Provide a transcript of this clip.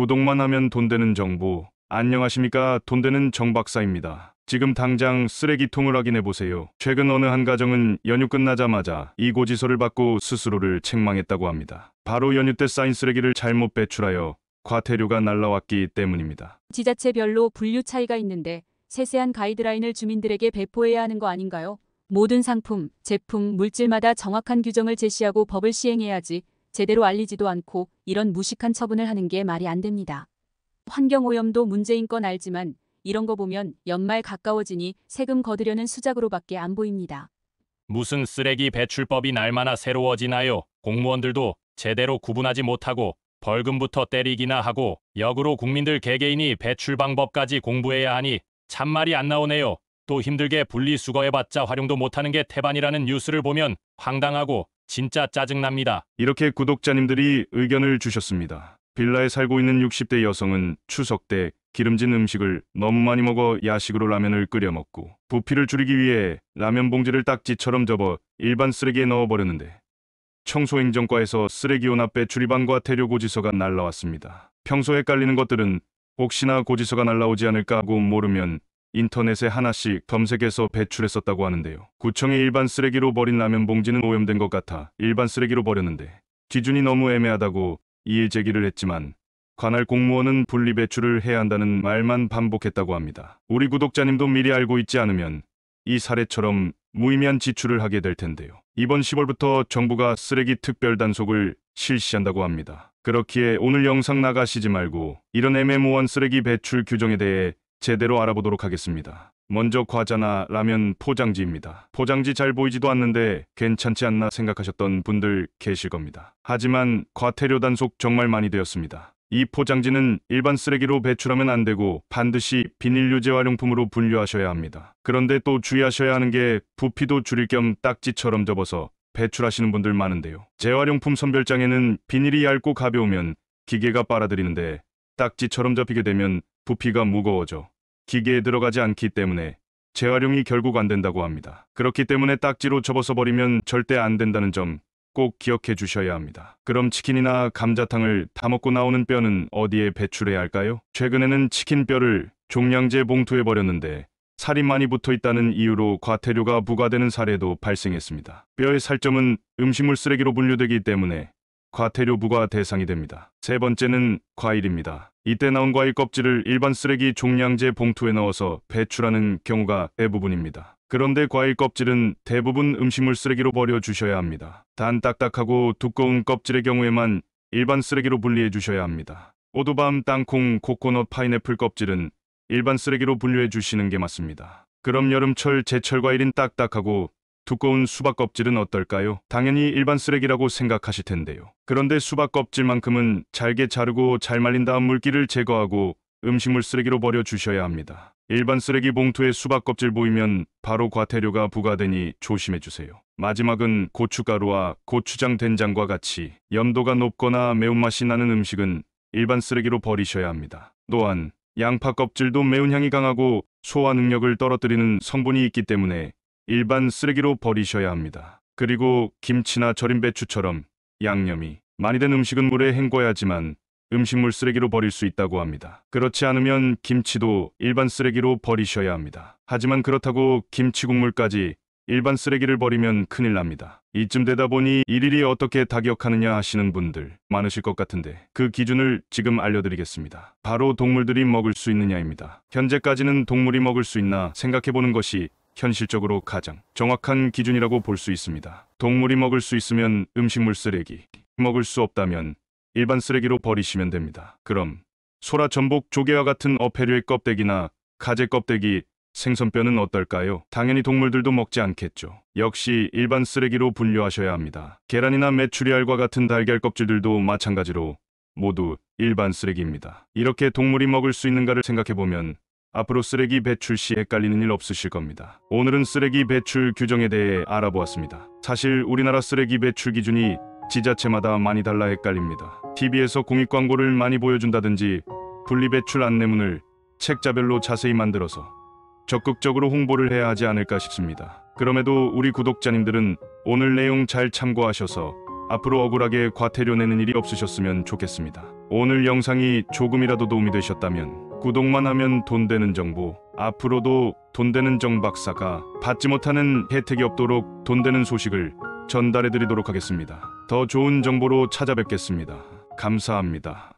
구독만 하면 돈 되는 정보. 안녕하십니까, 돈 되는 정 박사입니다. 지금 당장 쓰레기통을 확인해 보세요. 최근 어느 한 가정은 연휴 끝나자마자 이 고지서를 받고 스스로를 책망했다고 합니다. 바로 연휴 때 쌓인 쓰레기를 잘못 배출하여 과태료가 날라왔기 때문입니다. 지자체별로 분류 차이가 있는데 세세한 가이드라인을 주민들에게 배포해야 하는 거 아닌가요? 모든 상품, 제품, 물질마다 정확한 규정을 제시하고 법을 시행해야지 제대로 알리지도 않고 이런 무식한 처분을 하는 게 말이 안 됩니다. 환경오염도 문제인 건 알지만 이런 거 보면 연말 가까워지니 세금 거두려는 수작으로밖에 안 보입니다. 무슨 쓰레기 배출법이 날마다 새로워지나요? 공무원들도 제대로 구분하지 못하고 벌금부터 때리기나 하고 역으로 국민들 개개인이 배출 방법까지 공부해야 하니 참말이 안 나오네요. 또 힘들게 분리수거해봤자 활용도 못하는 게 태반이라는 뉴스를 보면 황당하고 진짜 짜증납니다. 이렇게 구독자님들이 의견을 주셨습니다. 빌라에 살고 있는 60대 여성은 추석 때 기름진 음식을 너무 많이 먹어 야식으로 라면을 끓여 먹고 부피를 줄이기 위해 라면 봉지를 딱지처럼 접어 일반 쓰레기에 넣어버렸는데 청소행정과에서 쓰레기 혼합 배출 위반 과태료 고지서가 날라왔습니다. 평소 헷갈리는 것들은 혹시나 고지서가 날라오지 않을까 하고 모르면 인터넷에 하나씩 검색해서 배출했었다고 하는데요. 구청에 일반 쓰레기로 버린 라면 봉지는 오염된 것 같아 일반 쓰레기로 버렸는데 기준이 너무 애매하다고 이의 제기를 했지만 관할 공무원은 분리 배출을 해야 한다는 말만 반복했다고 합니다. 우리 구독자님도 미리 알고 있지 않으면 이 사례처럼 무의미한 지출을 하게 될 텐데요. 이번 10월부터 정부가 쓰레기 특별 단속을 실시한다고 합니다. 그렇기에 오늘 영상 나가시지 말고 이런 애매모호한 쓰레기 배출 규정에 대해 제대로 알아보도록 하겠습니다. 먼저 과자나 라면 포장지입니다. 포장지 잘 보이지도 않는데 괜찮지 않나 생각하셨던 분들 계실 겁니다. 하지만 과태료 단속 정말 많이 되었습니다. 이 포장지는 일반 쓰레기로 배출하면 안 되고 반드시 비닐류 재활용품으로 분류하셔야 합니다. 그런데 또 주의하셔야 하는 게 부피도 줄일 겸 딱지처럼 접어서 배출하시는 분들 많은데요. 재활용품 선별장에는 비닐이 얇고 가벼우면 기계가 빨아들이는데 딱지처럼 접히게 되면 부피가 무거워져 기계에 들어가지 않기 때문에 재활용이 결국 안 된다고 합니다. 그렇기 때문에 딱지로 접어서 버리면 절대 안 된다는 점 꼭 기억해 주셔야 합니다. 그럼 치킨이나 감자탕을 다 먹고 나오는 뼈는 어디에 배출해야 할까요? 최근에는 치킨 뼈를 종량제 봉투에 버렸는데 살이 많이 붙어 있다는 이유로 과태료가 부과되는 사례도 발생했습니다. 뼈의 살점은 음식물 쓰레기로 분류되기 때문에 과태료 부과 대상이 됩니다. 세 번째는 과일입니다. 이때 나온 과일 껍질을 일반 쓰레기 종량제 봉투에 넣어서 배출하는 경우가 대부분입니다. 그런데 과일 껍질은 대부분 음식물 쓰레기로 버려주셔야 합니다. 단 딱딱하고 두꺼운 껍질의 경우에만 일반 쓰레기로 분리해 주셔야 합니다. 오두밤, 땅콩, 코코넛, 파인애플 껍질은 일반 쓰레기로 분류해 주시는 게 맞습니다. 그럼 여름철 제철 과일인 딱딱하고 두꺼운 수박 껍질은 어떨까요? 당연히 일반 쓰레기라고 생각하실 텐데요. 그런데 수박 껍질만큼은 잘게 자르고 잘 말린 다음 물기를 제거하고 음식물 쓰레기로 버려주셔야 합니다. 일반 쓰레기 봉투에 수박 껍질 보이면 바로 과태료가 부과되니 조심해주세요. 마지막은 고춧가루와 고추장, 된장과 같이 염도가 높거나 매운맛이 나는 음식은 일반 쓰레기로 버리셔야 합니다. 또한 양파 껍질도 매운 향이 강하고 소화 능력을 떨어뜨리는 성분이 있기 때문에 일반 쓰레기로 버리셔야 합니다. 그리고 김치나 절인 배추처럼 양념이 많이 된 음식은 물에 헹궈야지만 음식물 쓰레기로 버릴 수 있다고 합니다. 그렇지 않으면 김치도 일반 쓰레기로 버리셔야 합니다. 하지만 그렇다고 김치 국물까지 일반 쓰레기를 버리면 큰일 납니다. 이쯤 되다 보니 일일이 어떻게 다 기억하느냐 하시는 분들 많으실 것 같은데 그 기준을 지금 알려드리겠습니다. 바로 동물들이 먹을 수 있느냐입니다. 현재까지는 동물이 먹을 수 있나 생각해보는 것이 현실적으로 가장 정확한 기준이라고 볼 수 있습니다. 동물이 먹을 수 있으면 음식물 쓰레기, 먹을 수 없다면 일반 쓰레기로 버리시면 됩니다. 그럼 소라, 전복, 조개와 같은 어패류의 껍데기나 가재 껍데기, 생선뼈는 어떨까요? 당연히 동물들도 먹지 않겠죠. 역시 일반 쓰레기로 분류하셔야 합니다. 계란이나 메추리알과 같은 달걀 껍질들도 마찬가지로 모두 일반 쓰레기입니다. 이렇게 동물이 먹을 수 있는가를 생각해보면 앞으로 쓰레기 배출 시 헷갈리는 일 없으실 겁니다. 오늘은 쓰레기 배출 규정에 대해 알아보았습니다. 사실 우리나라 쓰레기 배출 기준이 지자체마다 많이 달라 헷갈립니다. TV에서 공익 광고를 많이 보여준다든지 분리배출 안내문을 책자별로 자세히 만들어서 적극적으로 홍보를 해야 하지 않을까 싶습니다. 그럼에도 우리 구독자님들은 오늘 내용 잘 참고하셔서 앞으로 억울하게 과태료 내는 일이 없으셨으면 좋겠습니다. 오늘 영상이 조금이라도 도움이 되셨다면 구독만 하면 돈 되는 정보, 앞으로도 돈 되는 정 박사가 받지 못하는 혜택이 없도록 돈 되는 소식을 전달해 드리도록 하겠습니다. 더 좋은 정보로 찾아뵙겠습니다. 감사합니다.